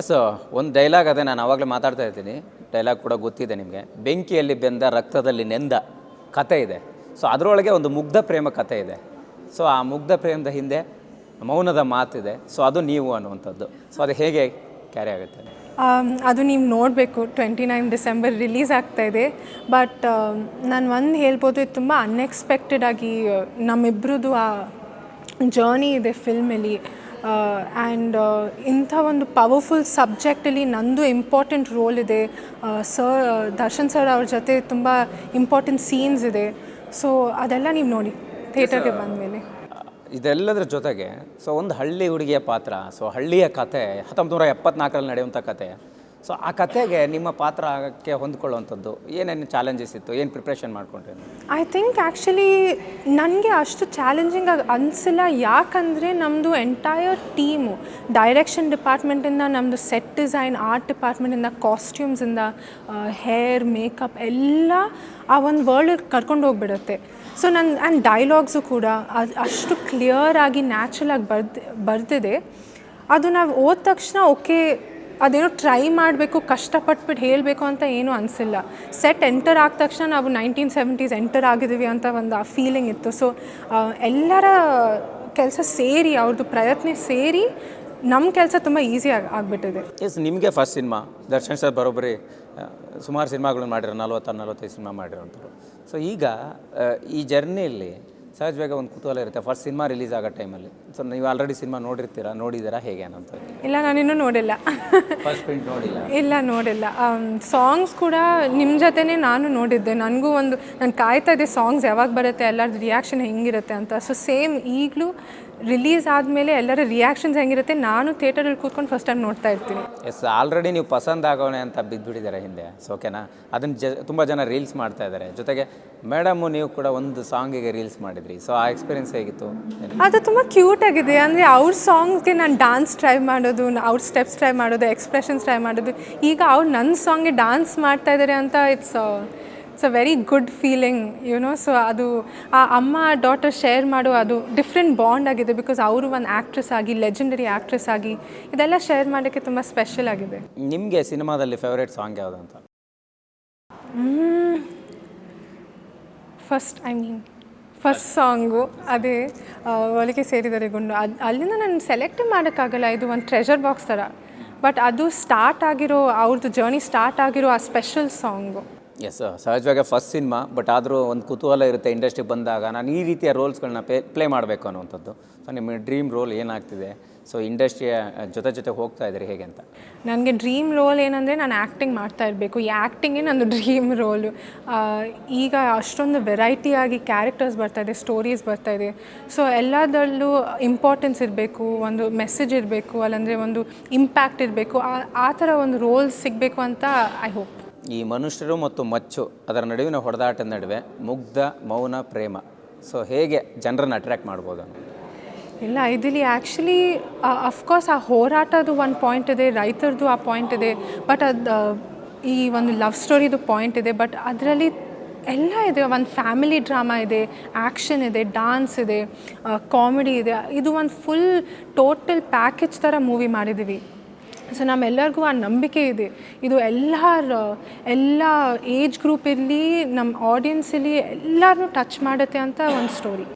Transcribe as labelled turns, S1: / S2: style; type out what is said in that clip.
S1: S, ಒಂದು dialogue ಅದೇ, ನಾನು ಆವಾಗಲೇ ಮಾತಾಡ್ತಾ ಇರ್ತೀನಿ, ಡೈಲಾಗ್ ಕೂಡ ಗೊತ್ತಿದೆ ನಿಮಗೆ. ಬೆಂಕಿಯಲ್ಲಿ ಬೆಂದ ರಕ್ತದಲ್ಲಿ ನೆಂದ ಕತೆ ಇದೆ. ಸೊ ಅದರೊಳಗೆ ಒಂದು ಮುಗ್ಧ ಪ್ರೇಮ ಕತೆ ಇದೆ. ಸೊ ಆ ಮುಗ್ಧ ಪ್ರೇಮದ ಹಿಂದೆ ಮೌನದ ಮಾತಿದೆ. ಸೊ ಅದು ನೀವು ಅನ್ನುವಂಥದ್ದು. ಸೊ ಅದು ಹೇಗೆ ಕ್ಯಾರಿ ಆಗುತ್ತೆ?
S2: ಅದು ನೀವು ನೋಡಬೇಕು. 29 ಡಿಸೆಂಬರ್ ರಿಲೀಸ್ ಆಗ್ತಾಯಿದೆ. ಬಟ್ ನಾನು ಒಂದು ಹೇಳ್ಬೋದು, ಇದು ತುಂಬ ಅನ್ಎಕ್ಸ್ಪೆಕ್ಟೆಡ್ ಆಗಿ ನಮ್ಮಿಬ್ರದ್ದು ಆ ಜರ್ನಿ ಇದೆ ಫಿಲ್ಮಲ್ಲಿ. ಆ್ಯಂಡ್ ಇಂಥ ಒಂದು ಪವರ್ಫುಲ್ ಸಬ್ಜೆಕ್ಟಲ್ಲಿ ನಂದು ಇಂಪಾರ್ಟೆಂಟ್ ರೋಲ್ ಇದೆ. ದರ್ಶನ್ ಸರ್ ಅವ್ರ ಜೊತೆ ತುಂಬ ಇಂಪಾರ್ಟೆಂಟ್ ಸೀನ್ಸ್ ಇದೆ. ಸೊ ಅದೆಲ್ಲ ನೀವು ನೋಡಿ ಥಿಯೇಟರ್ಗೆ ಬಂದಮೇಲೆ.
S1: ಇದೆಲ್ಲದರ ಜೊತೆಗೆ ಸೊ ಒಂದು ಹಳ್ಳಿ ಹುಡುಗಿಯ ಪಾತ್ರ, ಸೊ ಹಳ್ಳಿಯ ಕತೆ 1974ರಲ್ಲಿ ನಡೆಯುವಂಥ ಕತೆ. ಸೊ ಆ ಕತೆಗೆ ನಿಮ್ಮ ಪಾತ್ರಕ್ಕೆ ಹೊಂದ್ಕೊಳ್ಳುವಂಥದ್ದು ಏನೇನು ಚಾಲೆಂಜಸ್ ಇತ್ತು, ಏನು ಪ್ರಿಪ್ರೇಷನ್ ಮಾಡ್ಕೊಂಡ್ರಿ?
S2: ಐ ಥಿಂಕ್ ಆ್ಯಕ್ಚುಲಿ ನನಗೆ ಅಷ್ಟು ಚಾಲೆಂಜಿಂಗ್ ಆಗಿ ಅನಿಸಿಲ್ಲ. ಯಾಕಂದರೆ ನಮ್ಮದು ಎಂಟೈರ್ ಟೀಮು, ಡೈರೆಕ್ಷನ್ ಡಿಪಾರ್ಟ್ಮೆಂಟಿಂದ, ನಮ್ಮದು ಸೆಟ್ ಡಿಸೈನ್, ಆರ್ಟ್ ಡಿಪಾರ್ಟ್ಮೆಂಟಿಂದ, ಕಾಸ್ಟ್ಯೂಮ್ಸಿಂದ, ಹೇರ್, ಮೇಕಪ್ ಎಲ್ಲ ಆ ಒಂದು ವರ್ಲ್ಡ್ ಕರ್ಕೊಂಡು ಹೋಗ್ಬಿಡುತ್ತೆ. ಸೊ ಆ್ಯಂಡ್ ಡೈಲಾಗ್ಸು ಕೂಡ ಅಷ್ಟು ಕ್ಲಿಯರಾಗಿ ನ್ಯಾಚುರಲಾಗಿ ಬರ್ದಿದೆ. ಅದು ನಾವು ಓದ ತಕ್ಷಣ ಓಕೆ, ಅದೇನೋ ಟ್ರೈ ಮಾಡಬೇಕು, ಕಷ್ಟಪಟ್ಬಿಟ್ಟು ಹೇಳಬೇಕು ಅಂತ ಏನೂ ಅನಿಸಿಲ್ಲ. ಸೆಟ್ ಎಂಟರ್ ಆದ ತಕ್ಷಣ ನಾವು 1970s ಎಂಟರ್ ಆಗಿದ್ದೀವಿ ಅಂತ ಒಂದು ಆ ಫೀಲಿಂಗ್ ಇತ್ತು. ಸೊ ಎಲ್ಲರ ಕೆಲಸ ಸೇರಿ, ಅವ್ರದ್ದು ಪ್ರಯತ್ನ ಸೇರಿ ನಮ್ಮ ಕೆಲಸ ತುಂಬ ಈಸಿ ಆಗಿಬಿಟ್ಟಿದೆ.
S1: ಎಸ್, ನಿಮಗೆ ಫಸ್ಟ್ ಸಿನಿಮಾ, ದರ್ಶನ್ ಸರ್ ಬರೋಬ್ಬರಿ ಸುಮಾರು ಸಿನಿಮಾಗಳನ್ನ ಮಾಡಿರೋ, 40-45 ಸಿನಿಮಾ ಮಾಡಿರೋಂಥವ್ರು. ಸೊ ಈಗ ಈ ಜರ್ನಿಯಲ್ಲಿ ಸಹಜವಾಗಿ ಒಂದು ಕುತೂಹಲ ಇರುತ್ತೆ, ಫಸ್ಟ್ ಸಿನಿಮಾ ರಿಲೀಸ್ ಆಗೋ ಟೈಮಲ್ಲಿ. ಸೊ ನೀವು ಆಲ್ರೆಡಿ ಸಿನಿಮಾ ನೋಡಿದ್ದೀರಾ ಹೇಗೆ ಅನ್ನೋಂಥ?
S2: ಇಲ್ಲ, ನಾನಿನ್ನೂ ನೋಡಿಲ್ಲ.
S1: ಫಸ್ಟ್ ಪ್ರಿಂಟ್ ನೋಡಿಲ್ಲ?
S2: ಇಲ್ಲ, ನೋಡಿಲ್ಲ. ಸಾಂಗ್ಸ್ ಕೂಡ ನಿಮ್ಮ ಜೊತೆನೇ ನಾನು ನೋಡಿದ್ದೆ. ನನಗೂ ನಾನು ಕಾಯ್ತಾ ಇದ್ದೆ ಸಾಂಗ್ಸ್ ಯಾವಾಗ ಬರುತ್ತೆ, ಎಲ್ಲರದ್ದು ರಿಯಾಕ್ಷನ್ ಹೆಂಗಿರುತ್ತೆ ಅಂತ. ಸೊ ಸೇಮ್ ಈಗಲೂ ರಿಲೀಸ್ ಆದಮೇಲೆ ಎಲ್ಲರ ರಿಯಾಕ್ಷನ್ಸ್ ಹೆಂಗಿರುತ್ತೆ, ನಾನು ಥಿಯೇಟರಲ್ಲಿ ಕೂತ್ಕೊಂಡು ಫಸ್ಟ್ ಟೈಮ್ ನೋಡ್ತಾ ಇರ್ತೀನಿ.
S1: ಎಸ್, ಆಲ್ರೆಡಿ ನೀವು ಪಸಂದ್ ಆಗೋಣ ಅಂತ ಬಿದ್ದುಬಿಟ್ಟಿದ್ದಾರೆ ಹಿಂದೆ. ಸೊ ಓಕೆನಾ, ಅದನ್ನು ತುಂಬ ಜನ ರೀಲ್ಸ್ ಮಾಡ್ತಾ ಇದ್ದಾರೆ. ಜೊತೆಗೆ ಮೇಡಮು ನೀವು ಕೂಡ ಒಂದು ಸಾಂಗಿಗೆ ರೀಲ್ಸ್ ಮಾಡಿದ್ರಿ. ಸೊ ಆ ಎಕ್ಸ್ಪೀರಿಯನ್ಸ್ ಹೇಗಿತ್ತು?
S2: ಅದು ತುಂಬ ಕ್ಯೂಟ್ ಆಗಿದೆ. ಅಂದರೆ ಅವ್ರ ಸಾಂಗ್ಸ್ಗೆ ನಾನು ಡಾನ್ಸ್ ಟ್ರೈ ಮಾಡೋದು, ಅವ್ರ ಸ್ಟೆಪ್ಸ್ ಟ್ರೈ ಮಾಡೋದು, ಎಕ್ಸ್ಪ್ರೆಷನ್ಸ್ ಟ್ರೈ ಮಾಡೋದು. ಈಗ ಅವ್ರು ನನ್ನ ಸಾಂಗ್ಗೆ ಡಾನ್ಸ್ ಮಾಡ್ತಾ ಇದ್ದಾರೆ ಅಂತ it's a very good feeling, YONO. So ಅದು ಆ ಅಮ್ಮ ಡಾಟರ್ ಶೇರ್ ಮಾಡೋ ಅದು ಡಿಫ್ರೆಂಟ್ ಬಾಂಡ್ ಆಗಿದೆ. ಬಿಕಾಸ್ ಅವರು ಒಂದು ಆ್ಯಕ್ಟ್ರೆಸ್ ಆಗಿ, ಲೆಜೆಂಡರಿ ಆ್ಯಕ್ಟ್ರೆಸ್ ಆಗಿ ಇದೆಲ್ಲ ಶೇರ್ ಮಾಡೋಕ್ಕೆ ತುಂಬ ಸ್ಪೆಷಲ್ ಆಗಿದೆ.
S1: ನಿಮಗೆ ಸಿನಿಮಾದಲ್ಲಿ ಫೇವ್ರೇಟ್ ಸಾಂಗ್ ಯಾವುದು ಅಂತ?
S2: ಫಸ್ಟ್ ಸಾಂಗು ಅದೇ ಒಲಿಕೆ ಸೇರಿದರೆ ಗುಂಡು. ಅಲ್ಲಿಂದ ನಾನು ಸೆಲೆಕ್ಟ್ ಮಾಡೋಕ್ಕಾಗಲ್ಲ, ಇದು ಒಂದು ಟ್ರೆಷರ್ ಬಾಕ್ಸ್ ಥರ. ಬಟ್ ಅದು ಸ್ಟಾರ್ಟ್ ಆಗಿರೋ, ಅವ್ರದ್ದು ಜರ್ನಿ ಸ್ಟಾರ್ಟ್ ಆಗಿರೋ ಆ ಸ್ಪೆಷಲ್ ಸಾಂಗು.
S1: ಎಸ್, ಸಹಜವಾಗಿ ಫಸ್ಟ್ ಸಿನಿಮಾ, ಬಟ್ ಆದರೂ ಒಂದು ಕುತೂಹಲ ಇರುತ್ತೆ ಇಂಡಸ್ಟ್ರಿಗೆ ಬಂದಾಗ, ನಾನು ಈ ರೀತಿಯ ರೋಲ್ಸ್ಗಳನ್ನ ಪ್ಲೇ ಮಾಡಬೇಕು ಅನ್ನುವಂಥದ್ದು. ಸೊ ನಿಮ್ಮ ಡ್ರೀಮ್ ರೋಲ್ ಏನಾಗ್ತಿದೆ? ಸೊ ಇಂಡಸ್ಟ್ರಿಯ ಜೊತೆ ಹೋಗ್ತಾ ಇದ್ದೀರಿ ಹೇಗೆ ಅಂತ?
S2: ನನಗೆ ಡ್ರೀಮ್ ರೋಲ್ ಏನಂದರೆ, ನಾನು ಆ್ಯಕ್ಟಿಂಗ್ ಮಾಡ್ತಾ ಇರಬೇಕು. ಈ ಆ್ಯಕ್ಟಿಂಗೇ ನನ್ನ ಡ್ರೀಮ್ ರೋಲು. ಈಗ ಅಷ್ಟೊಂದು ವೆರೈಟಿಯಾಗಿ ಕ್ಯಾರೆಕ್ಟರ್ಸ್ ಬರ್ತಾಯಿದೆ, ಸ್ಟೋರೀಸ್ ಬರ್ತಾಯಿದೆ. ಸೊ ಎಲ್ಲದರಲ್ಲೂ ಇಂಪಾರ್ಟೆನ್ಸ್ ಇರಬೇಕು, ಒಂದು ಮೆಸೇಜ್ ಇರಬೇಕು, ಅಲ್ಲಂದರೆ ಒಂದು ಇಂಪ್ಯಾಕ್ಟ್ ಇರಬೇಕು. ಆ ಥರ ಒಂದು ರೋಲ್ ಸಿಗಬೇಕು ಅಂತ ಐ ಹೋಪ್.
S1: ಈ ಮನುಷ್ಯರು ಮತ್ತು ಮಚ್ಚು ಅದರ ನಡುವಿನ ಹೊಡೆದಾಟದ ನಡುವೆ ಮುಗ್ಧ ಮೌನ ಪ್ರೇಮ, ಸೊ ಹೇಗೆ ಜನರನ್ನು ಅಟ್ರ್ಯಾಕ್ಟ್ ಮಾಡ್ಬೋದು?
S2: ಇಲ್ಲ, ಇದರಲ್ಲಿ ಆ್ಯಕ್ಚುಲಿ ಅಫ್ಕೋರ್ಸ್ ಆ ಹೋರಾಟದ್ದು ಒಂದು ಪಾಯಿಂಟ್ ಇದೆ, ರೈತರದ್ದು ಆ ಪಾಯಿಂಟ್ ಇದೆ. ಬಟ್ ಅದು ಈ ಒಂದು ಲವ್ ಸ್ಟೋರಿದು ಪಾಯಿಂಟ್ ಇದೆ. ಬಟ್ ಅದರಲ್ಲಿ ಎಲ್ಲ ಇದೆ. ಒಂದು ಫ್ಯಾಮಿಲಿ ಡ್ರಾಮಾ ಇದೆ, ಆ್ಯಕ್ಷನ್ ಇದೆ, ಡಾನ್ಸ್ ಇದೆ, ಕಾಮಿಡಿ ಇದೆ. ಇದು ಒಂದು ಫುಲ್ ಟೋಟಲ್ ಪ್ಯಾಕೇಜ್ ಥರ ಮೂವಿ ಮಾಡಿದ್ದೀವಿ. ಸೊ ನಮ್ಮೆಲ್ಲರಿಗೂ ಆ ನಂಬಿಕೆ ಇದೆ, ಇದು ಎಲ್ಲ ಏಜ್ ಗ್ರೂಪ್ ಇರಲಿ, ನಮ್ಮ ಆಡಿಯನ್ಸಲ್ಲಿ ಎಲ್ಲರನ್ನೂ ಟಚ್ ಮಾಡುತ್ತೆ ಅಂತ ಒಂದು ಸ್ಟೋರಿ.